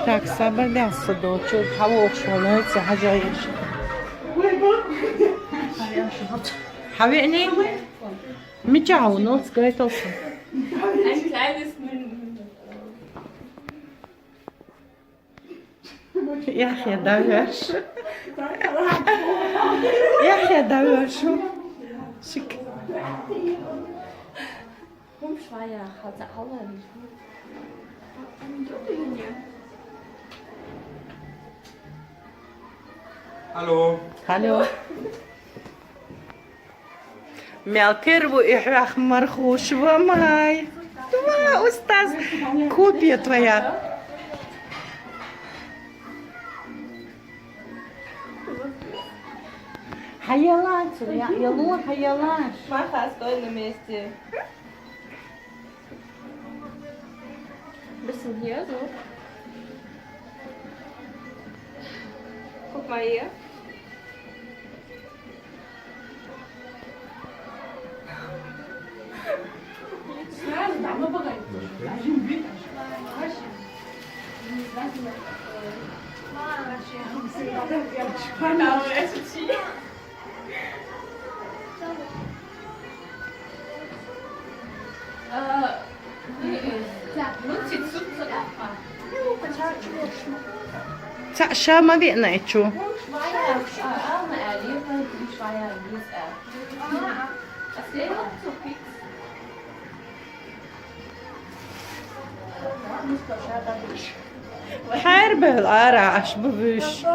Так, собрался дочь. Того швалается, хозяйш. حبيبني متجعو نص جاي توصل. Ein kleines يا أخي داوش يا أخي داوش شك Rumschweier, hat er auch nicht. Hallo. Hallo. Мелкирву и хьох мархуш вамай. Два, устаз. Копия твоя. Хаялан, ялун, хаялан. Маха, стой на месте. Bisschen hier so. Guck mal hier. Цаша ما بيقنعتشو. حرب القرع ببش.